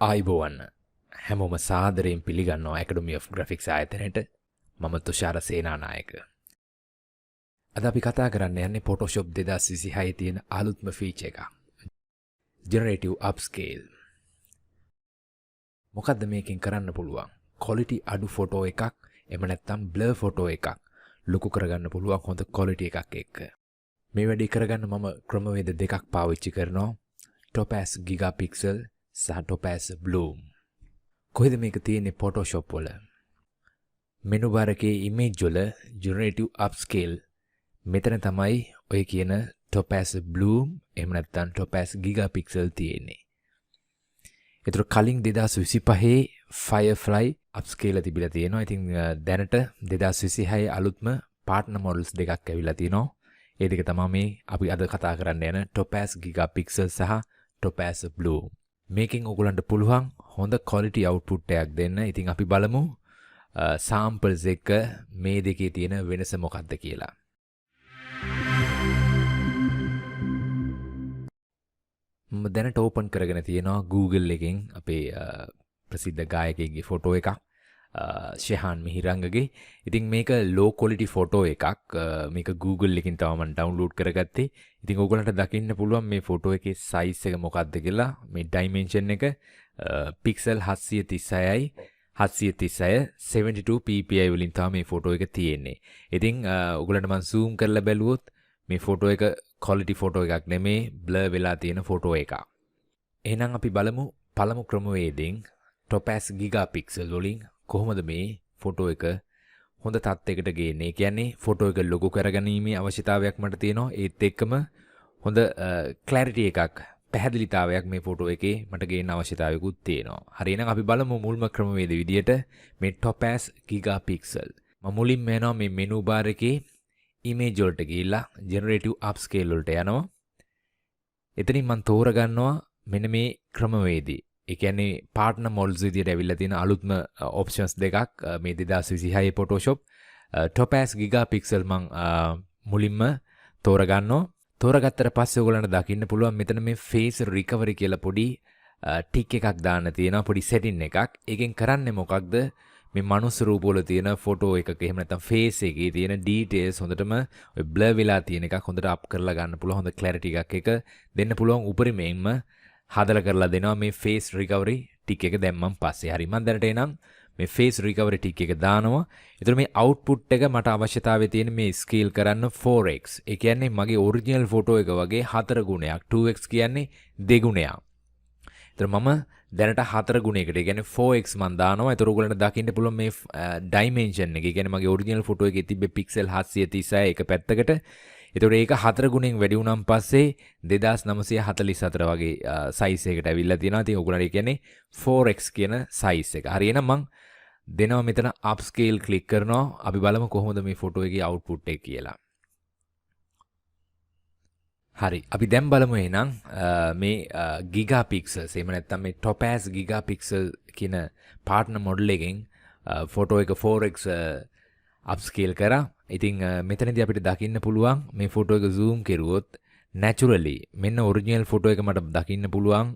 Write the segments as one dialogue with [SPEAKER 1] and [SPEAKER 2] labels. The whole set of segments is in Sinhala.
[SPEAKER 1] ආයිබෝවන් හැමෝම සාදරයෙන් පිළිගන්නවා Academy of Graphics ආයතනයට. මම තුෂාර සේනානායක. අද අපි කතා කරන්න යන්නේ Photoshop 2026 තියෙන අලුත්ම ෆීචර් එකක්. Generative Upscale. මොකද්ද මේකෙන් කරන්න පුළුවන්? quality අඩු ෆොටෝ එකක් එහෙම නැත්නම් blur ෆොටෝ එකක් ලොකු කරගන්න පුළුවන් හොඳ quality එකක් එක්ක. මේ වැඩේ කරගන්න මම ක්‍රමවේද දෙකක් පාවිච්චි කරනවා. Topaz Gigapixel සහ Topaz Bloom. කොහෙද මේක තියෙන්නේ Photoshop වල? මෙනු බාර් එකේ image වල generative upscale මෙතන තමයි ඔය කියන Topaz Bloom එහෙම නැත්නම් Topaz Gigapixel තියෙන්නේ. ඒතර කලින් 2025 Firefly upscale තිබිලා තියෙනවා. ඉතින් දැනට 2026 අලුත්ම partner models දෙකක් ඇවිල්ලා තියෙනවා. ඒ දෙක තමයි මේ අපි අද කතා කරන්න යන Topaz Gigapixel සහ Topaz Bloom. මේකෙන් ඔයගලන්ට පුළුවන් හොඳ quality output එකක් දෙන්න. ඉතින් අපි බලමු samples එක මේ දෙකේ තියෙන වෙනස මොකක්ද කියලා. මම දැනට ඕපන් කරගෙන තියෙනවා Google එකෙන් අපේ ප්‍රසිද්ධ ගායකයෙක්ගේ ෆොටෝ එකක්. ශෙහාන් මිහිරංගගේ. ඉතින් මේක low quality ෆොටෝ එකක්. මේක Google එකකින් තමයි මම download කරගත්තේ. ඉතින් ඔයගලන්ට දකින්න පුළුවන් මේ ෆොටෝ එකේ size එක මොකක්ද කියලා. මේ dimension එක pixel 736යි 736 72 ppi වලින් තමයි මේ ෆොටෝ එක තියෙන්නේ. ඉතින් ඔයගලන්ට මම zoom කරලා බැලුවොත් මේ ෆොටෝ එක quality ෆොටෝ එකක් නෙමේ blur වෙලා තියෙන ෆොටෝ එකක්. එහෙනම් අපි බලමු පළමු ක්‍රමවේදයෙන් Topaz Gigapixel වලින් කොහොමද මේ ෆොටෝ එක හොඳ තත්යකට ගේන්නේ. ඒ කියන්නේ ෆොටෝ එක ලොකු කරගැනීමේ අවශ්‍යතාවයක් මට තියෙනවා. ඒත් එක්කම හොඳ ක්ලැරිටි එකක් පැහැදිලිතාවයක් මේ ෆොටෝ එකේ මට ගේන්න අවශ්‍යතාවයකුත් තියෙනවා. හරි එහෙනම් අපි බලමු මුල්ම ක්‍රමවේද විදියට මේ Topaz Gigapixel. මම මුලින්ම යනවා මේ මෙනු බාර් එකේ image වලට ගිහිල්ලා generative upscale වලට යනවා. එතනින් මම තෝරගන්නවා මෙන්න මේ ක්‍රමවේදී. ඒ කියන්නේ partner models විදියට ඇවිල්ලා තියෙන අලුත්ම options දෙකක් මේ 2026 Photoshop. Topaz Gigapixel මම මුලින්ම තෝරගන්නවා. තෝරගත්තට පස්සේ ඔයගොල්ලන්ට දකින්න පුළුවන් මෙතන මේ face recovery කියලා පොඩි ටික් එකක් දාන්න තියෙනවා. පොඩි setting එකක්. ඒකෙන් කරන්නේ මොකක්ද? මේ මනුස්ස රූප වල තියෙන ෆොටෝ එකක එහෙම නැත්නම් face එකේ තියෙන details හොඳටම ඔය blur වෙලා තියෙන එකක් හොඳට up කරලා ගන්න පුළුවන්. හොඳ clarity එකක් එක දෙන්න පුළුවන් උපරිමයෙන්ම හදලා කරලා දෙනවා මේ face recovery ටික එක දැම්මන් පස්සේ. හරි මම දැනට එනම් මේ face recovery ටික එක දානවා. ඒතර මේ output එක මට අවශ්‍යතාවය තියෙන මේ scale කරන්න 4x. ඒ කියන්නේ මගේ original photo එක වගේ 4 ගුණයක්. 2x කියන්නේ දෙගුණයක්. ඒතර මම දැනට 4 ගුණයකට ඒ කියන්නේ 4x මන් දානවා. ඒතර ඔයගොල්ලන්ට දකින්න පුළුවන් මේ dimension එක. ඒ කියන්නේ මගේ original photo එකේ තිබ්බ pixel 736 එක පැත්තකට. ඒතකොට ඒක 4 ගුණෙන් වැඩි වුණාන් පස්සේ 2944 වගේ size එකකට ඇවිල්ලා තියෙනවා. ඉතින් ඔයගොල්ලන්ට කියන්නේ 4x කියන size එක. හරි එහෙනම් මම දෙනවා මෙතන upscale click කරනවා. අපි බලමු කොහොමද මේ photo එකේ output එක කියලා. හරි අපි දැන් බලමු එහෙනම් මේ Gigapixels එහෙම නැත්නම් මේ Topaz Gigapixel කියන partner model එකෙන් photo එක 4x upscale කරා. ඉතින් මෙතනදී අපිට දකින්න පුළුවන් මේ ෆොටෝ එක zoom කරුවොත් naturally මෙන්න original ෆොටෝ එක මට දකින්න පුළුවන්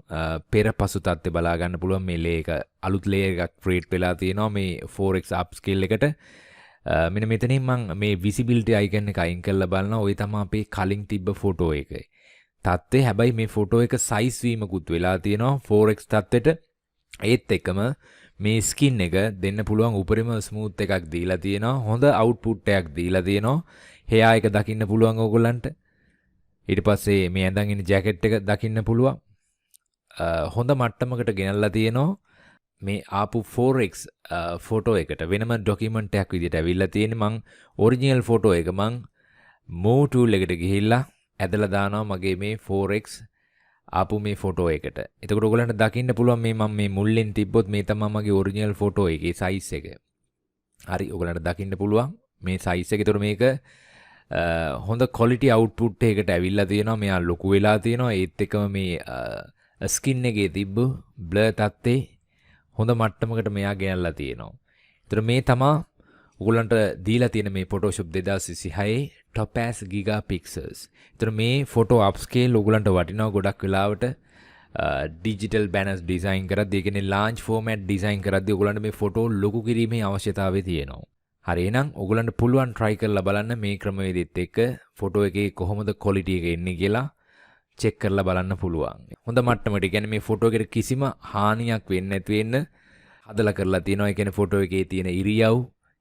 [SPEAKER 1] පෙර පසු තත්ත්වය බලා ගන්න පුළුවන් මේ layer එක අලුත් layer එකක් create වෙලා තියෙනවා මේ 4x upscale එකට. මෙන්න මෙතනින් මම මේ visibility icon එක අයින් කරලා බලනවා. ওই තමයි අපේ කලින් තිබ්බ ෆොටෝ එකේ තත්ත්වය. හැබැයි මේ ෆොටෝ එක size වීමකුත් වෙලා තියෙනවා 4x තත්ත්වෙට. ඒත් එක්කම මේ ස්කින් එක දෙන්න පුළුවන් උපරිම ස්මූත් එකක් දීලා තියෙනවා. හොඳ අවුට්පුට් එකක් දීලා තියෙනවා. hair එක දකින්න පුළුවන් ඕගොල්ලන්ට. ඊට පස්සේ මේ ඇඳන් ඉන්න ජැකට් එක දකින්න පුළුවන්. හොඳ මට්ටමකට ගෙනල්ලා තියෙනවා. මේ ආපු 4x ෆොටෝ එකට වෙනම ડોකියුමන්ට් එකක් විදිහට ඇවිල්ලා තියෙන්නේ. මං ඔරිජිනල් ෆොටෝ එක මං move tool එකට ගිහිල්ලා ඇදලා දානවා මගේ මේ 4x ආපු මේ ෆොටෝ එකට. එතකොට ඔයගලන්ට දකින්න පුළුවන් මේ මම මේ මුල්ලෙන් තිබ්බොත් මේ තමයි මගේ ඔරිජිනල් ෆොටෝ එකේ size එක. හරි ඔයගලන්ට දකින්න පුළුවන් මේ size එක. ඒතකොට මේක හොඳ quality output එකකට ඇවිල්ලා තියෙනවා. මෙයා ලොකු වෙලා තියෙනවා. ඒත් එක්කම මේ skin එකේ තිබ්බ blur තත්ත්වේ හොඳ මට්ටමකට මෙයා ගෙනල්ලා තියෙනවා. ඒතකොට මේ තමයි ඔයගලන්ට දීලා තියෙන මේ Photoshop 2026 Topaz Gigapixels. ඒතර මේ photo upscale ඔයගලන්ට වටිනවා ගොඩක් වෙලාවට ඩිජිටල් බැනර්ස් ඩිසයින් කරද්දී, ඒ කියන්නේ ලාන්ච් ෆෝමැට් ඩිසයින් කරද්දී ඔයගොල්ලන්ට මේ ෆොටෝ ලොකු කිරීමේ අවශ්‍යතාවය තියෙනවා. හරි, එහෙනම් ඔයගොල්ලන්ට පුළුවන් try කරලා බලන්න මේ ක්‍රමවේදෙත් එක්ක ෆොටෝ එකේ කොහොමද quality එක එන්නේ කියලා check කරලා බලන්න පුළුවන්. හොඳ මට්ටමට, කියන්නේ මේ ෆොටෝ එකට කිසිම හානියක් වෙන්නේ නැති වෙන්න හදලා කරලා තියෙනවා. ඒ කියන්නේ ෆොටෝ එකේ තියෙන ඉරියව්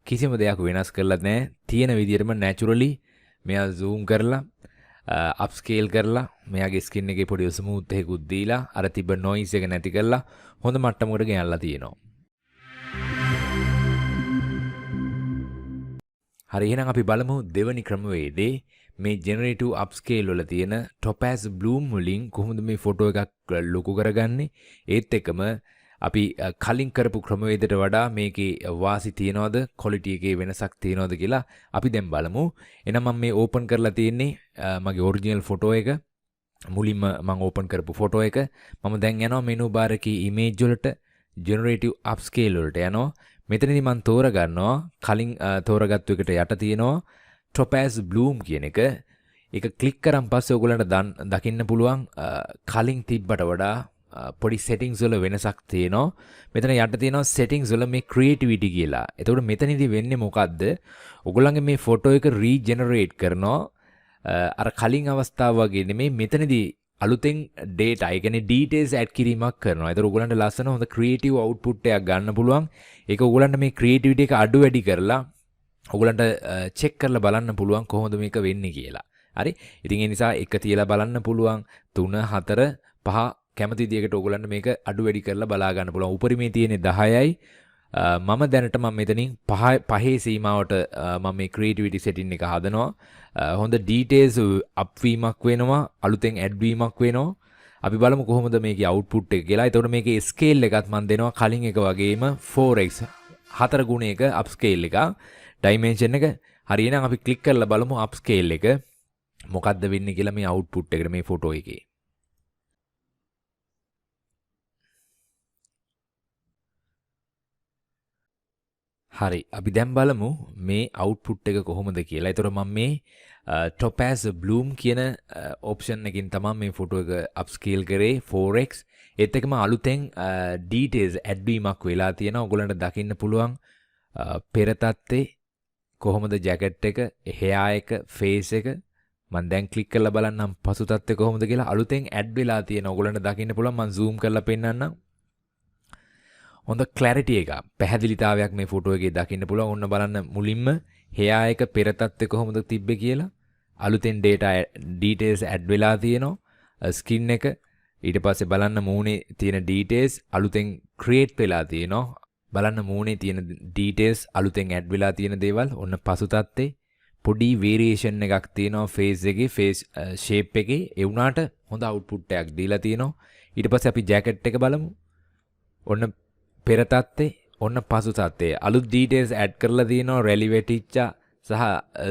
[SPEAKER 1] කිසිම දෙයක් වෙනස් කරලා නැහැ. තියෙන විදිහටම naturally මෙයා zoom කරලා upscale කරලා මෙයාගේ skin එකේ පොඩි smooth එකකුත් දීලා අර තිබ්බ noise එක නැති කරලා හොඳ මට්ටමකට ගෙනල්ලා තියෙනවා. හරි, එහෙනම් අපි බලමු දෙවනි ක්‍රමවේදේ මේ generative upscale වල තියෙන topaz bloom වලින් කොහොමද මේ ෆොටෝ එකක් ලොකු කරගන්නේ. ඒත් එක්කම අපි කලින් කරපු ක්‍රමවේදයට වඩා මේකේ වාසි තියනවද, quality එකේ වෙනසක් තියනවද කියලා අපි දැන් බලමු. එහෙනම් මම මේ open කරලා තියෙන්නේ මගේ original ෆොටෝ එක. මුලින්ම මම open කරපු ෆොටෝ එක. මම දැන් යනවා menu bar එකේ image වලට, generative upscale වලට යනවා. මෙතනදී මම තෝරගන්නවා කලින් තෝරගත්තු එකට යට තියෙනවා topaz bloom කියන එක. ඒක ක්ලික් කරන් පස්සේ ඔයගොල්ලන්ට දකින්න පුළුවන් කලින් තිබ්බට වඩා පොඩි settings වල වෙනසක් තියෙනවා. මෙතන යට තියෙනවා settings වල මේ creativity කියලා. එතකොට මෙතනදී වෙන්නේ මොකද්ද? ඔයගොල්ලන්ගේ මේ ෆොටෝ එක regenerate කරනවා. අර කලින් අවස්ථාව වගේ නෙමෙයි, මෙතනදී අලුතෙන් data, ඒ කියන්නේ details add කිරීමක් කරනවා. ඒතර ඔයගොල්ලන්ට ලස්සන හොඳ creative output එකක් ගන්න පුළුවන්. ඒක ඔයගොල්ලන්ට මේ creativity එක අඩු වැඩි කරලා ඔයගොල්ලන්ට check කරලා බලන්න පුළුවන් කොහොමද මේක වෙන්නේ කියලා. හරි. ඉතින් ඒ නිසා එක තියලා බලන්න පුළුවන්, 3 4 5 කැමති විදියකට ඔයගොල්ලන්ට මේක අඩු වැඩි කරලා බලා ගන්න පුළුවන්. උපරිමේ තියෙන්නේ 10යි. මම දැනට මෙතනින් 5 සීමාවට මම මේ creativity setting එක හදනවා. හොඳ details up වීමක් වෙනවා, අලුතෙන් add වීමක් වෙනවා. අපි බලමු කොහොමද මේකේ output එක කියලා. එතකොට මේකේ scale එකත් මම දෙනවා කලින් එක වගේම 4x 4 ගුණයක upscale එක, dimension එක. හරි, එහෙනම් අපි click කරලා බලමු upscale එක මොකද්ද වෙන්නේ කියලා මේ output එකට මේ ෆොටෝ එකේ. හරි, අපි දැන් බලමු මේ output එක කොහොමද කියලා. ඒතර මම මේ topaz bloom කියන option එකකින් තමයි මේ ෆොටෝ එක upscale කරේ 4x. ඒත් එක්කම අලුතෙන් details add වීමක් වෙලා තියෙනවා. ඔයගොල්ලන්ට දකින්න පුළුවන් පෙර තත්ත්වේ කොහොමද jacket එක, hair එක, face එක. මම දැන් click කරලා බලන්නම් පසු තත්ත්වේ කොහොමද කියලා. අලුතෙන් add වෙලා තියෙනවා. ඔයගොල්ලන්ට දකින්න පුළුවන්. මම zoom කරලා පෙන්නන්නම්. හොඳ clarity එක, පැහැදිලිතාවයක් මේ ෆොටෝ එකේ දකින්න පුළුවන්. ඔන්න බලන්න මුලින්ම hair එක පෙර තත්ත්වේ කොහොමද තිබ්බේ කියලා. අලුතෙන් details add වෙලා තියෙනවා. skin එක, ඊට පස්සේ බලන්න මූණේ තියෙන details අලුතෙන් create වෙලා තියෙනවා. බලන්න මූණේ තියෙන details අලුතෙන් add වෙලා තියෙන දේවල්. ඔන්න පසු තත්ත්වේ පොඩි variation එකක් තියෙනවා face එකේ, face shape එකේ. ඒ වුණාට හොඳ output එකක් දීලා තියෙනවා. ඊට පස්සේ අපි jacket එක බලමු. ඔන්න පෙර තත්ත්වේ, ඔන්න පසු තත්ත්වේ. අලුත් details add කරලා තියෙනවා, relevant සහ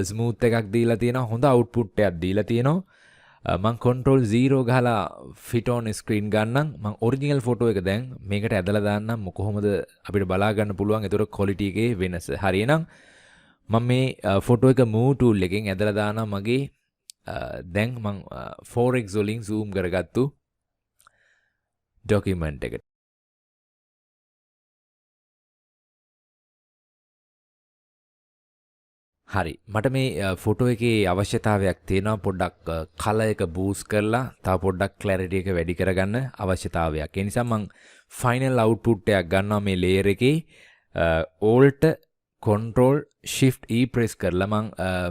[SPEAKER 1] smooth එකක් දීලා තියෙනවා. හොඳ output එකක් දීලා තියෙනවා. මම control 0 ගහලා fit on screen ගන්නම්. මම original photo එක දැන් මේකට ඇදලා දාන්නම් කොහොමද අපිට බලා ගන්න පුළුවන් ඒතර quality එකේ වෙනස. හරි, එහෙනම් මම මේ photo එක move tool එකෙන් ඇදලා දානවා මගේ දැන් මම 4x වලින් zoom කරගත්තු document එකට. හරි, මට මේ ෆොටෝ එකේ අවශ්‍යතාවයක් තියෙනවා. පොඩ්ඩක් කලර් එක බූස්ට් කරලා තව පොඩ්ඩක් ක්ලැරිටි එක වැඩි කරගන්න අවශ්‍යතාවයක්. ඒ නිසා මම ෆයිනල් අවුට්පුට් එකක් ගන්නවා මේ ලේයර් එකේ. Alt Control Shift E press කරලා මම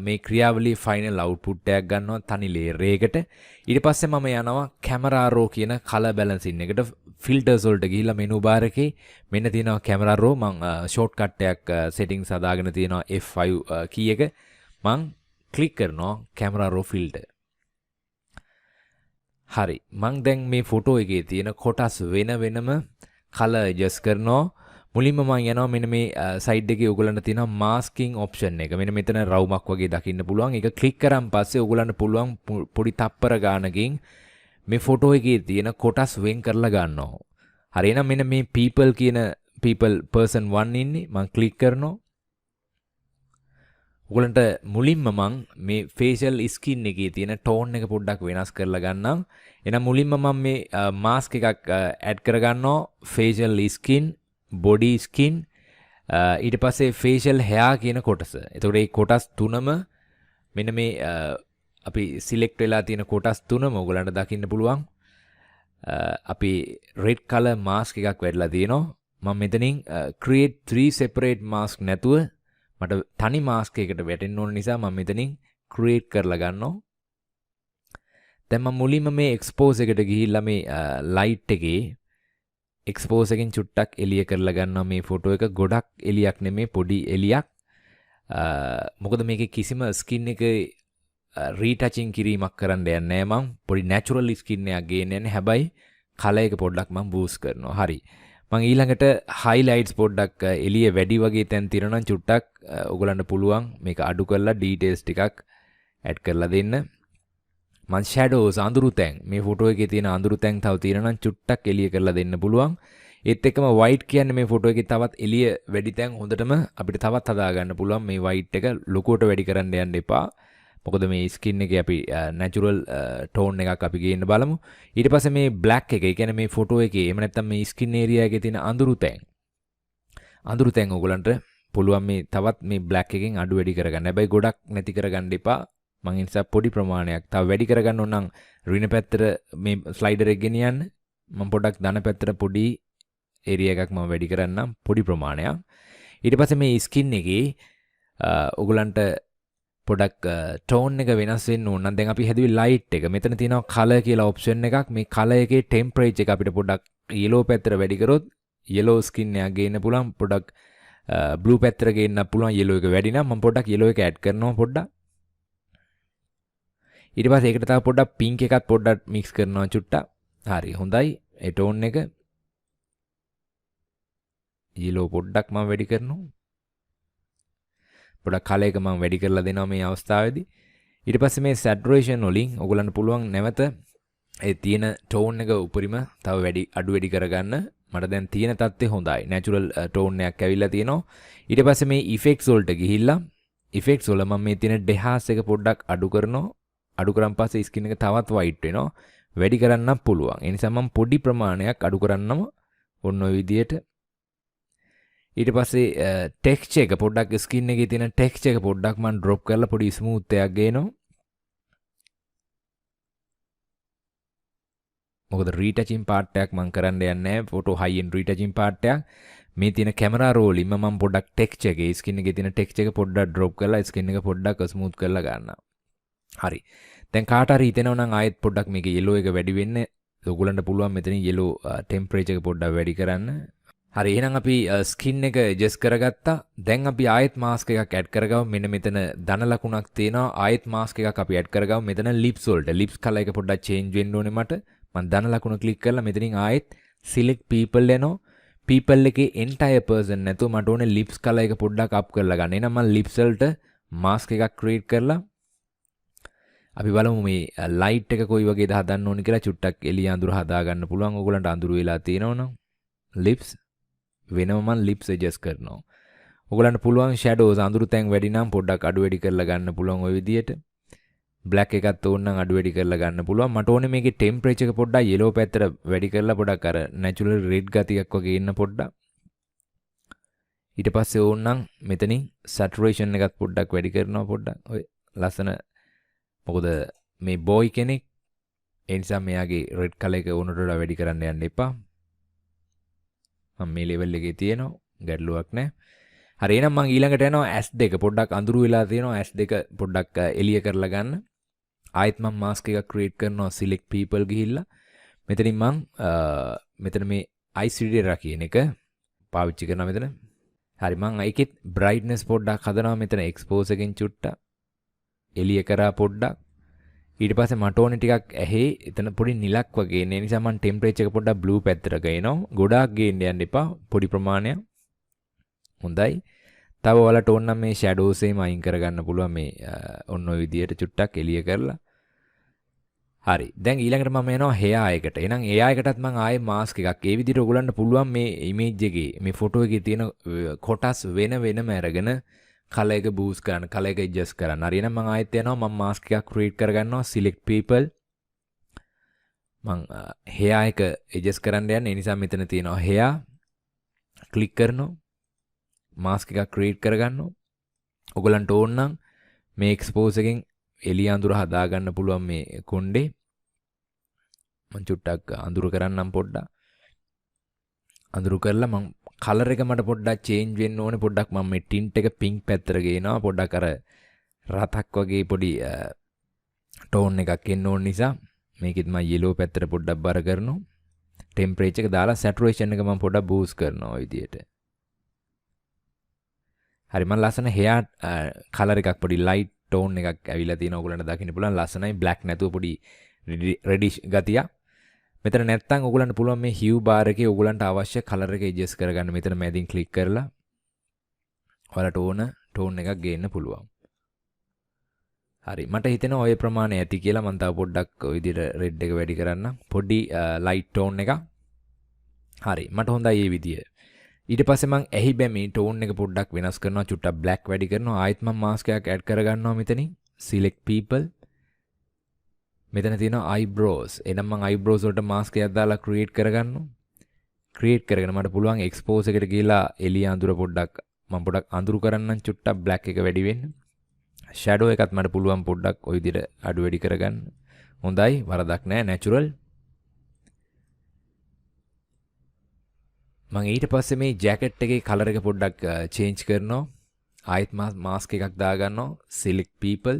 [SPEAKER 1] මේ ක්‍රියාවලියේ ෆයිනල් අවුට්පුට් එකක් ගන්නවා තනි ලේයර් එකකට. ඊට පස්සේ මම යනවා camera raw කියන color balancing එකට. filters වලට ගිහිල්ලා menu bar එකේ මෙන්න තියෙනවා camera raw. මම shortcut එකක් settings හදාගෙන තියෙනවා F5 key එක. මම click කරනවා camera raw filter. හරි, මම දැන් මේ ෆොටෝ එකේ තියෙන කොටස් වෙනම color adjust කරනවා. මුලින්ම මම යනවා මෙන්න මේ සයිඩ් එකේ ඔයගොල්ලන්ට තියෙනවා masking option එක. මෙන්න මෙතන රවුමක් වගේ දකින්න පුළුවන්. ඒක ක්ලික් කරන් පස්සේ ඔයගොල්ලන්ට පුළුවන් පොඩි තප්පර ගානකින් මේ ෆොටෝ එකේ තියෙන කොටස් වෙන් කරලා ගන්නවා. හරි, එහෙනම් මෙන්න මේ people කියන person 1 ඉන්නේ. මම ක්ලික් කරනවා. ඔයගලන්ට මුලින්ම මම මේ facial skin එකේ තියෙන tone එක පොඩ්ඩක් වෙනස් කරලා ගන්නම්. එහෙනම් මුලින්ම මම මේ mask එකක් add කරගන්නවා facial skin, body skin, ඊට පස්සේ facial hair කියන කොටස. එතකොට මේ කොටස් තුනම මෙන්න මේ අපි select වෙලා තියෙන කොටස් තුනම ඔයගලන්ට දකින්න පුළුවන්. අපි red color mask එකක් වැටලා තියෙනවා. මම මෙතනින් create 3 separate mask නැතුව මට තනි mask එකකට වැටෙන්න ඕන නිසා මම මෙතනින් create කරලා ගන්නවා. දැන් මම මුලින්ම මේ expose එකට ගිහිල්ලා මේ light එකේ expose එකෙන් චුට්ටක් එළිය කරලා ගන්නවා මේ ෆොටෝ එක. ගොඩක් එළියක් නෙමෙයි, පොඩි එළියක්. මොකද මේකේ කිසිම skin එකේ රීටචින් කිරීමක් කරන්න යන්නේ නැහැ මම. පොඩි natural skin එකක් ගේන්න යන්නේ. හැබැයි color එක පොඩ්ඩක් මම boost කරනවා. හරි. මම ඊළඟට highlights පොඩ්ඩක් එළිය වැඩි වගේ තැන් තියෙනවා නම් චුට්ටක් ඔයගලන්ට පුළුවන් මේක අඩු කරලා details ටිකක් add කරලා දෙන්න. මම shadows අඳුරු තැන් මේ ෆොටෝ එකේ තියෙන අඳුරු තැන් තව තියෙනවා නම් චුට්ටක් එළිය කරලා දෙන්න පුළුවන්. ඒත් එක්කම white කියන්නේ මේ ෆොටෝ එකේ තවත් එළිය වැඩි තැන් හොඳටම අපිට තවත් හදා ගන්න පුළුවන්. මේ white එක ලොකුවට වැඩි කරන්න යන්න එපා. මොකද මේ ස්කින් එකේ අපි natural tone එකක් අපි ගේන්න බලමු. ඊට පස්සේ මේ black එක, ඒ කියන්නේ මේ ෆොටෝ එකේ එහෙම නැත්නම් මේ skin area එකේ තියෙන අඳුරු තැන් ඔයගලන්ට පුළුවන් මේ තවත් මේ black එකෙන් අඩු වැඩි කරගන්න. හැබැයි ගොඩක් නැති කරගන්න එපා. මම ඒ නිසා පොඩි ප්‍රමාණයක් තව වැඩි කරගන්න ඕන නම් රින පැත්තට මේ ස්ලයිඩර් එක ගෙනියන්න. මම පොඩක් ධන පැත්තට පොඩි area එකක් මම වැඩි කරන්නම්, පොඩි ප්‍රමාණයක්. ඊට පස්සේ මේ skin එකේ ඔයගලන්ට පොඩක් ටෝන් එක වෙනස් වෙන්න ඕන නම් දැන් අපි හැදුවේ ලයිට් එක. මෙතන තියෙනවා කලර් කියලා ඔප්ෂන් එකක්. මේ කලර් එකේ ටෙම්පරේචර් එක අපිට පොඩක් yellow පැත්තට වැඩි කරොත් yellow skin එකක් ගේන්න පුළුවන්. පොඩක් blue පැත්තට ගේන්න පුළුවන් yellow එක වැඩි නම් මම පොඩක් yellow එක add කරනවා පොඩ්ඩක්. ඊට පස්සේ ඒකට තව පොඩක් pink එකත් පොඩ්ඩක් mix කරනවා චුට්ටක්. හරි හොඳයි. ඒ ටෝන් එක yellow පොඩ්ඩක් මම වැඩි කරනවා. පොඩක් කලර් එක මම වැඩි කරලා දෙනවා මේ අවස්ථාවේදී. ඊට පස්සේ මේ saturation වලින් ඔයගලන්ට පුළුවන් නැවත ඒ තියෙන tone එක උපරිම තව අඩු වැඩි කරගන්න. මට දැන් තියෙන තත්ත්වය හොඳයි. natural tone එකක් ඇවිල්ලා තියෙනවා. ඊට පස්සේ මේ effects වලට ගිහිල්ලා effects වල මම මේ තියෙන dehas එක පොඩ්ඩක් අඩු කරනවා. අඩු කරන් පස්සේ skin එක තවත් white වෙනවා. වැඩි කරන්නත් පුළුවන්. ඒ නිසා මම පොඩි ප්‍රමාණයක් අඩු කරන්නම ඔන්න ඔය විදියට. ඊට පස්සේ ටෙක්ස්චර් එක පොඩ්ඩක් ස්කින් එකේ තියෙන ටෙක්ස්චර් එක පොඩ්ඩක් මම ඩ්‍රොප් කරලා පොඩි ස්මූත් එකක් ගේනවා. මොකද රීටචින් පාර්ට් එකක් මම කරන්න යන්නේ නැහැ. ෆොටෝ හයි එන්ඩ් රීටචින් පාර්ට් එකක්. මේ තියෙන කැමරා රෝලින්ම මම පොඩ්ඩක් ටෙක්ස්චර් එකේ ස්කින් එකේ තියෙන ටෙක්ස්චර් එක පොඩ්ඩක් ඩ්‍රොප් කරලා ස්කින් එක පොඩ්ඩක් ස්මූත් කරලා ගන්නවා. හරි. දැන් කාට හරි හිතෙනවා නම් ආයෙත් පොඩ්ඩක් මේක yellow එක වැඩි වෙන්න ඔයගලන්ට පුළුවන් මෙතන yellow temperature එක පොඩ්ඩක් වැඩි කරන්න. හරි එහෙනම් අපි ස්කින් එක ඇඩ්ජස්ට් කරගත්තා. දැන් අපි ආයෙත් මාස්ක් එකක් ඇඩ් කරගමු. මෙන්න මෙතන ධන ලකුණක් තියෙනවා. ආයෙත් මාස්ක් එකක් අපි ඇඩ් කරගමු. මෙතන lips වලට lips color එක පොඩ්ඩක් change වෙන්න ඕනේ මට. මම ධන ලකුණ ක්ලික් කරලා මෙතනින් ආයෙත් select people යනවා. people එකේ entire person නැතුව මට ඕනේ lips color එක පොඩ්ඩක් up කරලා ගන්න. එහෙනම් මම lips වලට mask එකක් create කරලා අපි බලමු මේ light එක කොයි වගේද හදන්න ඕනේ කියලා. චුට්ටක් එළිය අඳුර හදා ගන්න පුළුවන්. ඔයගලන්ට අඳුර වෙලා තියෙනවනම් lips වෙනම මම lips adjust කරනවා. ඔයගලන්ට පුළුවන් shadows අඳුරු තැන් වැඩි නම් පොඩ්ඩක් අඩු වැඩි කරලා ගන්න පුළුවන් ওই විදියට. black එකත් ඕන නම් අඩු වැඩි කරලා ගන්න පුළුවන්. මට ඕනේ මේකේ temperature එක පොඩ්ඩක් yellow පැත්තට වැඩි කරලා පොඩ්ඩක් අර natural red ගතියක් වගේ ඉන්න පොඩ්ඩක්. ඊට පස්සේ ඕන නම් මෙතනින් saturation එකත් පොඩ්ඩක් වැඩි කරනවා පොඩ්ඩක්. ඔය ලස්සන මොකද මේ boy කෙනෙක් ඒ නිසා මෙයාගේ red color එක ඕනට වඩා වැඩි කරන්න යන්න එපා. මම මේ level එකේ තියෙනවා ගැටලුවක් නැහැ. හරි එහෙනම් මම ඊළඟට යනවා S2 පොඩ්ඩක් අඳුරු වෙලා තියෙනවා. S2 පොඩ්ඩක් එළිය කරලා ගන්න. ආයෙත් මම mask එකක් create කරනවා. select people ගිහිල්ලා මෙතනින් මම මෙතන මේ ICD කියන එක පාවිච්චි කරනවා මෙතන. හරි මම ඒකෙත් brightness පොඩ්ඩක් හදනවා. මෙතන expose එකෙන් චුට්ටක් එළිය කරා පොඩ්ඩක්. ඊට පස්සේ මට ඕනේ ටිකක් ඇහි එතන පොඩි නිලක් වගේ එන්නේ. නිසා මම ටෙම්පරේචර් එක පොඩ්ඩක් බ්ලූ පැත්තට ගේනවා. ගොඩාක් ගේන්න යන්න එපා. පොඩි ප්‍රමාණයක්. හොඳයි. තව ඔයාලට ඕන නම් මේ shadows එකම අයින් කරගන්න පුළුවන් මේ ඔන්න ඔය විදියට චුට්ටක් එළිය කරලා. හරි. දැන් ඊළඟට මම යනවා hair එකට. එහෙනම් hair එකටත් මම ආයේ mask එකක්. ඒ විදිහට ඔයගලන්ට පුළුවන් මේ image එකේ මේ photo එකේ තියෙන කොටස් වෙන වෙනම අරගෙන කලර් එක බූස්ට් කරන්න, කලර් එක ඇඩ්ජස්ට් කරන්න. හරි එහෙනම් මම ආයෙත් යනවා මම මාස්ක් එකක් ක්‍රියේට් කරගන්නවා select people. මම hair එක ඇඩ්ජස්ට් කරන්න යන්නේ. ඒ නිසා මෙතන තියෙනවා hair. ක්ලික් කරනවා. මාස්ක් එකක් ක්‍රියේට් කරගන්නවා. ඔයගලන්ට ඕන නම් මේ එක්ස්පෝස් එකෙන් එළිය අඳුර හදා ගන්න පුළුවන් මේ කොණ්ඩේ. මම චුට්ටක් අඳුර කරන්නම් පොඩ්ඩක්. අඳුර කරලා මම කලර් එක මට පොඩ්ඩක් චේන්ජ් වෙන්න ඕනේ. පොඩ්ඩක් මම මේ ටින්ට් එක පින්ක් පැත්තට ගේනවා. පොඩ්ඩක් අර රතක් වගේ පොඩි ටෝන් එකක් එන්න ඕන නිසා මේකෙත් මම yellow පැත්තට පොඩ්ඩක් බර කරනවා. ටෙම්පරේචර් එක දාලා saturation එක මම පොඩ්ඩක් බූස්ට් කරනවා ඔය විදියට. හරි මම ලස්සන hair කලර් එකක් පොඩි light tone එකක් ඇවිල්ලා තියෙනවා. ඔයගලන්ට දකින්න පුළුවන් ලස්සනයි black නැතුව පොඩි reddish ගතියක්. මෙතන නැත්තම් ඔයගලන්ට පුළුවන් මේ hue bar එකේ ඔයගලන්ට අවශ්‍ය කලර් එක adjust කරගන්න. මෙතන මැදින් ක්ලික් කරලා ඔයාලට ඕන tone එකක් ගේන්න පුළුවන්. හරි මට හිතෙනවා ඔය ප්‍රමාණය ඇති කියලා. මම තව පොඩ්ඩක් ඔය විදිහට red එක වැඩි කරන්න. පොඩි light tone එකක්. හරි මට හොඳයි මේ විදිය. ඊට පස්සේ මම ඇහි බැමි tone එක පොඩ්ඩක් වෙනස් කරනවා. චුට්ටක් black වැඩි කරනවා. ආයෙත් මම mask එකක් add කරගන්නවා මෙතනින්. select people. මෙතන තියෙනවා eyebrows. එහෙනම් මම eyebrows වලට mask එකක් දාලා create කරගන්නවා. create කරගෙන මට පුළුවන් expose එකට ගිහලා එළිය අඳුර පොඩ්ඩක් මම පොඩ්ඩක් අඳුරු කරන්නම්. චුට්ටක් black එක වැඩි වෙන්න. shadow එකත් මට පුළුවන් පොඩ්ඩක් ওই විදිහට අඩු වැඩි කරගන්න. හොඳයි වරදක් නැහැ natural. මම ඊට පස්සේ මේ ජැකට් එකේ කලර් එක පොඩ්ඩක් චේන්ජ් කරනවා. ආයෙත් මාස්ක් එකක් දාගන්නවා. select people.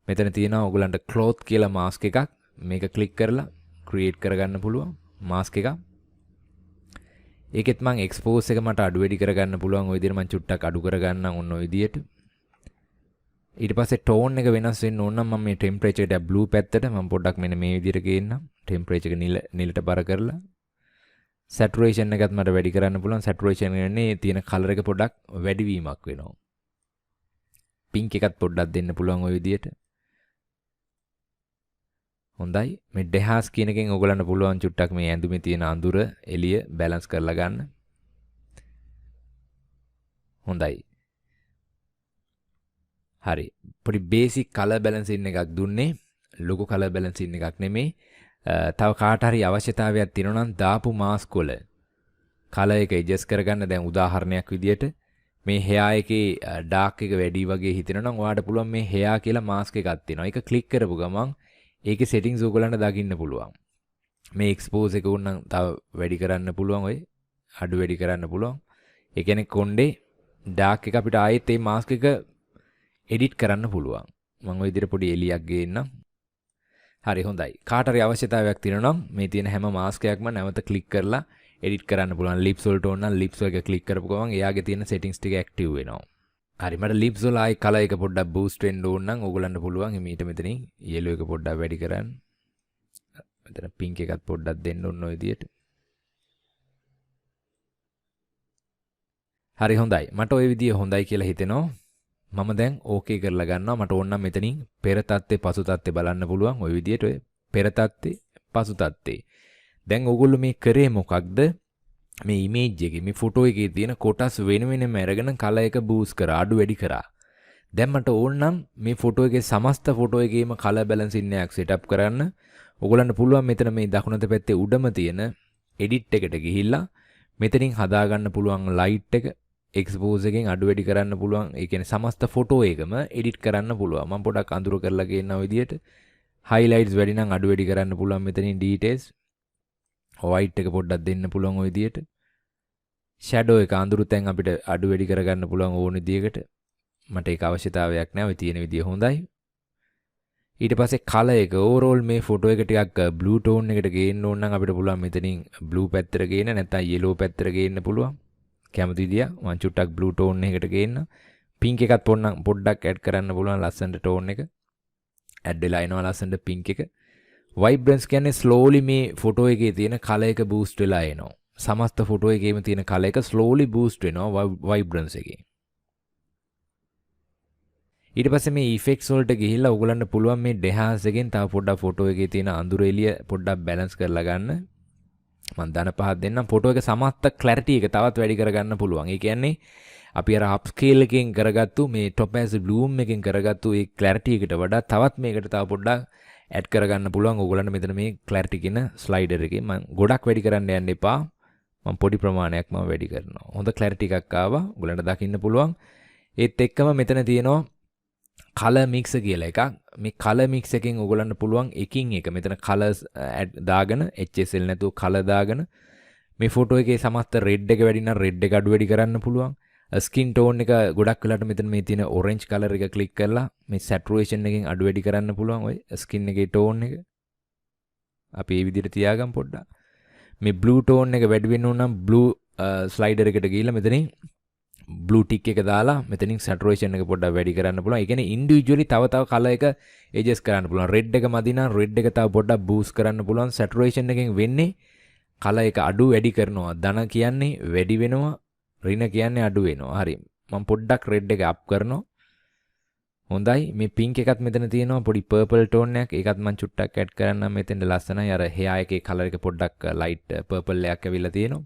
[SPEAKER 1] මෙතන තියෙනවා ඔයගලන්ට cloth කියලා මාස්ක් එකක්. මේක ක්ලික් කරලා create කරගන්න පුළුවන් මාස්ක් එකක්. ඒකෙත් මම expose එක මට අඩු වැඩි කරගන්න පුළුවන්. ওই විදිහට මම චුට්ටක් අඩු කරගන්නම් ඔන්න ඔය විදිහට. ඊට පස්සේ tone එක වෙනස් වෙන්න ඕන නම් මම මේ temperature එක blue පැත්තට මම පොඩ්ඩක් මෙන්න මේ විදිහට ගේන්නම්. temperature එක නිලට බර කරලා saturation එකත් මට වැඩි කරන්න පුළුවන්. saturation එකනේ තියෙන color එක පොඩ්ඩක් වැඩි වීමක් වෙනවා. pink එකත් පොඩ්ඩක් දෙන්න පුළුවන් ওই විදිහට. හොඳයි මේ dehas කියන එකෙන් ඔයගලන්ට පුළුවන් චුට්ටක් මේ ඇඳුමේ තියෙන අඳුර එළිය බැලන්ස් කරලා ගන්න. හොඳයි. හරි. පොඩි basic color balancing එකක් දුන්නේ. ලොකු color balancing එකක් නෙමෙයි. තව කාට හරි අවශ්‍යතාවයක් තියෙනවා නම් දාපු මාස්ක් වල කලර් එක ඇඩ්ජස්ට් කරගන්න. දැන් උදාහරණයක් විදියට මේ hair එකේ dark එක වැඩි වගේ හිතෙනවා නම් ඔයාලට පුළුවන් මේ hair කියලා මාස්ක් එකක් තියෙනවා. ඒක ක්ලික් කරපු ගමන් ඒකේ settings ඔයගලන්ට දකින්න පුළුවන්. මේ expose එක උන්නම් තව වැඩි කරන්න පුළුවන්. ඔය අඩු වැඩි කරන්න පුළුවන්. ඒ කියන්නේ කොණ්ඩේ dark එක අපිට ආයෙත් මේ මාස්ක් එක edit කරන්න පුළුවන්. මම ওই විදිහට පොඩි එලියක් ගේන්නම්. හරි හොඳයි. කාට හරි අවශ්‍යතාවයක් තියෙනවා නම් මේ තියෙන හැම මාස්ක් එකක්ම නැවත ක්ලික් කරලා edit කරන්න පුළුවන්. lips වලට ඕන නම් lips එක ක්ලික් කරපු ගමන් එයාගේ තියෙන settings ටික active වෙනවා. හරි මට lips වල ආයි color එක පොඩ්ඩක් boost වෙන්න ඕන නම් ඕගලන්ට පුළුවන් මීට මෙතනින් yellow එක පොඩ්ඩක් වැඩි කරන්න. මෙතන pink එකත් පොඩ්ඩක් දෙන්න ඕන ඔය විදිහට. හරි හොඳයි. මට ওই විදිය හොඳයි කියලා හිතෙනවා. මම දැන් ඕකේ කරලා ගන්නවා. මට ඕන නම් මෙතනින් පෙර තත්ත්වේ පසු තත්ත්වේ බලන්න පුළුවන්. ওই විදිහට ඔය පෙර තත්ත්වේ පසු තත්ත්වේ. දැන් ඕගොල්ලෝ මේ කරේ මොකක්ද? මේ ඉමේජ් එකේ මේ ෆොටෝ එකේ තියෙන කොටස් වෙන වෙනම අරගෙන කලර් එක බූස්ට් කරා අඩු වැඩි කරා. දැන් මට ඕන නම් මේ ෆොටෝ එකේ සමස්ත ෆොටෝ එකේම කලර් බැලන්සින් එකක් සෙටප් කරන්න. ඕගොල්ලන්ට පුළුවන් මෙතන මේ දකුණත පැත්තේ උඩම තියෙන එඩිට් එකට ගිහිල්ලා මෙතනින් හදාගන්න පුළුවන් ලයිට් එක එක්ස්පෝස් එකෙන් අඩු වැඩි කරන්න පුළුවන්. ඒ කියන්නේ සමස්ත ෆොටෝ එකම එඩිට් කරන්න පුළුවන්. මම පොඩක් අඳුර කරලා ගේනවා විදියට highlights වැඩි නම් අඩු වැඩි කරන්න පුළුවන්. මෙතනින් details white එක පොඩ්ඩක් දෙන්න පුළුවන් ওই විදියට. shadow එක අඳුරු තැන් අපිට අඩු වැඩි කරගන්න පුළුවන් ඕන විදියකට. මට ඒක අවශ්‍යතාවයක් නැහැ. ඔය තියෙන විදිය හොඳයි. ඊට පස්සේ color එක overall මේ ෆොටෝ එක ටිකක් blue tone එකට ගේන්න ඕන නම් අපිට පුළුවන් මෙතනින් blue පැත්තට ගේන්න නැත්නම් yellow පැත්තට ගේන්න පුළුවන්. කැමති විදිය මම චුට්ටක් blue tone එකකට ගේන්න. pink එකත් පොඩ්ඩක් add කරන්න පුළුවන් ලස්සනට tone එක. add වෙලා එනවා ලස්සනට pink එක. vibrance කියන්නේ slowly මේ ෆොටෝ එකේ තියෙන color එක boost වෙලා එනවා. සමස්ත ෆොටෝ එකේම තියෙන color එක slowly boost වෙනවා vibrance එකේ. ඊට පස්සේ මේ effects වලට ගිහිල්ලා ඔයගලන්ට පුළුවන් මේ dehas එකෙන් තව පොඩ්ඩක් ෆොටෝ එකේ තියෙන අඳුර එළිය පොඩ්ඩක් balance කරලා ගන්න. මම දන පහක් දෙන්නම්. ෆොටෝ එක සමස්ත ක්ලැරිටි එක තවත් වැඩි කරගන්න පුළුවන්. ඒ කියන්නේ අපි අර අප් ස්කේල් එකෙන් කරගත්තු මේ Topaz Bloom එකෙන් කරගත්තු ඒ ක්ලැරිටි එකට වඩා තවත් මේකට තව පොඩ්ඩක් ඇඩ් කරගන්න පුළුවන්. ඕගොල්ලන්ට මෙතන මේ ක්ලැරිටි කියන ස්ලයිඩර් එකේ මම ගොඩක් වැඩි කරන්න යන්න එපා. මම පොඩි ප්‍රමාණයක් මම වැඩි කරනවා. හොඳ ක්ලැරිටි එකක් ආවා. ඔයගලන්ට දකින්න පුළුවන්. ඒත් එක්කම මෙතන තියෙනවා කලර් මික්ස් කියලා එකක්. මේ කලර් මික්ස් එකෙන් ඔයගලන්ට පුළුවන් එකින් එක මෙතන කලර්ස් දාගෙන HSL නැතුව කලර් දාගෙන මේ ෆොටෝ එකේ සමස්ත රෙඩ් එක වැඩි නම් රෙඩ් එක අඩු වැඩි කරන්න පුළුවන්. ස්කින් ටෝන් එක ගොඩක් වෙලාට මෙතන මේ තියෙන ඔරෙන්ජ් කලර් එක ක්ලික් කරලා මේ සැටුරේෂන් එකෙන් අඩු වැඩි කරන්න පුළුවන්. ඔය ස්කින් එකේ ටෝන් එක අපි මේ විදිහට තියාගමු පොඩ්ඩක්. මේ බ්ලූ ටෝන් එක වැඩි වෙන්න ඕන නම් බ්ලූ ස්ලයිඩර් එකට ගිහිල්ලා මෙතනින් බ්ලූ ටික් එක දාලා මෙතනින් සැටුරේෂන් එක පොඩ්ඩක් වැඩි කරන්න පුළුවන්. ඒ කියන්නේ ඉන්ඩිවිජුවලි තව කලර් එක ඇඩ්ජස්ට් කරන්න පුළුවන්. රෙඩ් එක මදි නම් රෙඩ් එක තව පොඩ්ඩක් බූස්ට් කරන්න පුළුවන්. සැටුරේෂන් එකෙන් වෙන්නේ කලර් එක අඩු වැඩි කරනවා. ධන කියන්නේ වැඩි වෙනවා. ඍණ කියන්නේ අඩු වෙනවා. හරි. මම පොඩ්ඩක් රෙඩ් එක අප් කරනවා. හොඳයි. මේ පින්ක් එකත් මෙතන තියෙනවා පොඩි පර්පල් ටෝන් එකක්. ඒකත් මම චුට්ටක් ඇඩ් කරන්නම් මෙතෙන්ද ලස්සනයි. අර හෙයා එකේ කලර් එක පොඩ්ඩක් ලයිට් පර්පල් එකක් ඇවිල්ලා තියෙනවා.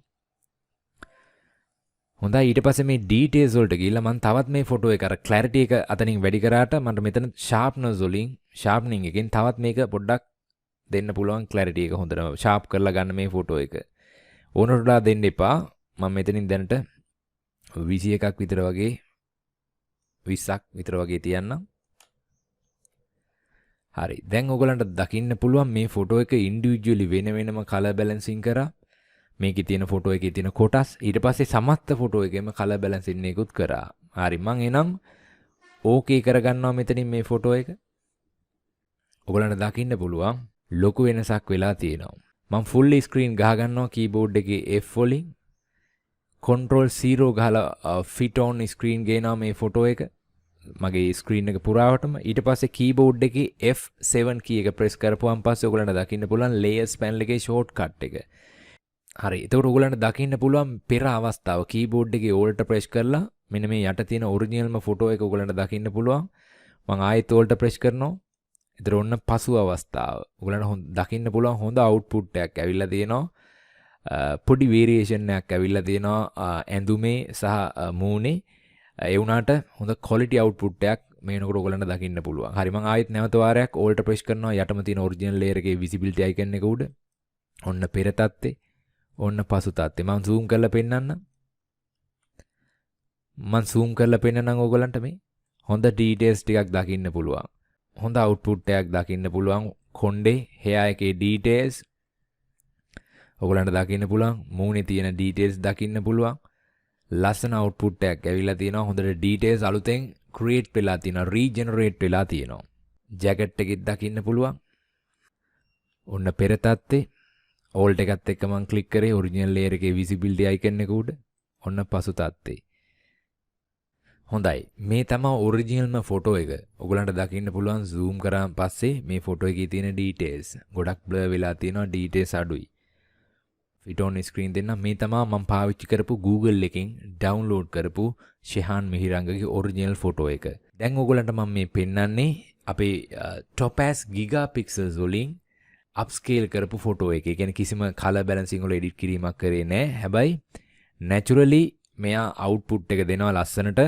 [SPEAKER 1] හොඳයි. ඊට පස්සේ මේ ඩීටේල්ස් වලට ගිහිල්ලා මම තවත් මේ ෆොටෝ එක අර ක්ලැරිටි එක අතනින් වැඩි කරාට මට මෙතන ෂාර්ප්නර්ස් වලින් ෂාර්ප්නින් එකෙන් තවත් මේක පොඩ්ඩක් දෙන්න පුළුවන් ක්ලැරිටි එක හොඳට ෂාර්ප් කරලා ගන්න මේ ෆොටෝ එක. ඕනට වඩා දෙන්න එපා. මම මෙතනින් දැනට 21ක් විතර වගේ 20ක් විතර වගේ තියන්නම්. හරි. දැන් ඔයගලන්ට දකින්න පුළුවන් මේ ෆොටෝ එක ඉන්ඩිවිජුවලි වෙනම කලර් බැලන්සින් කරා. මේකේ තියෙන ෆොටෝ එකේ තියෙන කොටස් ඊට පස්සේ සමස්ත ෆොටෝ එකේම කලර් බැලන්සින් එකකුත් කරා. හරි. මම එනම් ඕකේ කරගන්නවා මෙතනින් මේ ෆොටෝ එක. ඔයගලන්ට දකින්න පුළුවන් ලොකු වෙනසක් වෙලා තියෙනවා. මම ෆුල් ස්ක්‍රීන් ගහ ගන්නවා කීබෝඩ් එකේ F වලින්. control 0 ගහලා fit on screen ගේනවා මේ ෆොටෝ එක. මගේ ස්ක්‍රීන් එක පුරාවටම. ඊට පස්සේ කීබෝඩ් එකේ F7 කී එක ප්‍රෙස් කරපුවාන් පස්සේ ඔයගලන්ට දකින්න පුළුවන් layers panel එකේ shortcut එක. හරි. එතකොට ඔයගලන්ට දකින්න පුළුවන් පෙර අවස්ථාව කීබෝඩ් එකේ alt ප්‍රෙස් කරලා මෙන්න මේ යට තියෙන ඔරිජිනල්ම ෆොටෝ එක ඔයගලන්ට දකින්න පුළුවන්. මම ආයෙත් alt ප්‍රෙස් කරනවා. ඒතර ඔන්න පසු අවස්ථාව. ඔයගලන්ට දකින්න පුළුවන් හොඳ output එකක් ඇවිල්ලා තියෙනවා. පොඩි වේරියේෂන් එකක් ඇවිල්ලා තියෙනවා ඇඳුමේ සහ මූණේ. ඒ වුණාට හොඳ quality output එකක් මේනකොට ඔයගලන්ට දකින්න පුළුවන්. හරි. මම ආයෙත් නැවත වාරයක් alt ප්‍රෙස් කරනවා යටම තියෙන ඔරිජිනල් layer එකේ visibility icon එක උඩ. ඔන්න පෙර තත්ත්වේ. ඔන්න පසු තත්ත්වේ. මම zoom කරලා පෙන්නන්නම්. මම zoom කරලා පෙන්නනම් ඔයගලන්ට මේ හොඳ details ටිකක් දකින්න පුළුවන්. හොඳ output එකක් දකින්න පුළුවන්. කොණ්ඩේ hair එකේ details ඔයගලන්ට දකින්න පුළුවන්. මූණේ තියෙන details දකින්න පුළුවන්. ලස්සන output එකක් ඇවිල්ලා තියෙනවා. හොඳට details අලුතෙන් create වෙලා තියෙනවා. regenerate වෙලා තියෙනවා. jacket එකෙත් දකින්න පුළුවන්. ඔන්න පෙර තත්ත්වේ. alt එකත් එක්ක මම ක්ලික් කරේ original layer එකේ visibility icon එක උඩ. ඔන්න පසු තත්ත්වේ. හොඳයි. මේ තමයි ඔරිජිනල්ම ෆොටෝ එක. ඔයගලන්ට දකින්න පුළුවන් zoom කරාන් පස්සේ මේ ෆොටෝ එකේ තියෙන details ගොඩක් blur වෙලා තියෙනවා. details අඩුයි. fit on screen දෙන්න මේ තමයි මම පාවිච්චි කරපු Google එකෙන් download කරපු ශෙහාන් මිහිරංගගේ ඔරිජිනල් ෆොටෝ එක. දැන් ඔයගලන්ට මම මේ පෙන්නන්නේ අපේ Topaz Gigapixels වලින් upscale කරපු ෆොටෝ එක. ඒ කියන්නේ කිසිම color balancing වල edit කිරීමක් කරේ නැහැ. හැබැයි naturally මෙයා output එක දෙනවා ලස්සනට.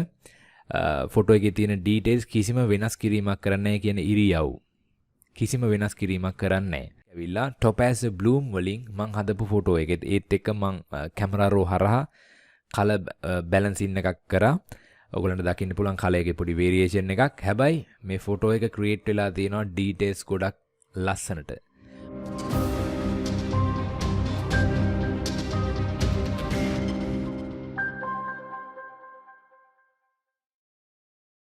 [SPEAKER 1] ෆොටෝ එකේ තියෙන details කිසිම වෙනස් කිරීමක් කරන්නේ නැහැ කියන ඉරියව්. කිසිම වෙනස් කිරීමක් කරන්නේ නැහැ. ඇවිල්ලා Topaz Bloom වලින් මම හදපු ෆොටෝ එකෙත් ඒත් එක්ක මම කැමරා රෝ හරහා color balancing එකක් කරා. ඔයගලන්ට දකින්න පුළුවන් color එකේ පොඩි variation එකක්. හැබැයි මේ ෆොටෝ එක create වෙලා තියෙනවා details ගොඩක් ලස්සනට.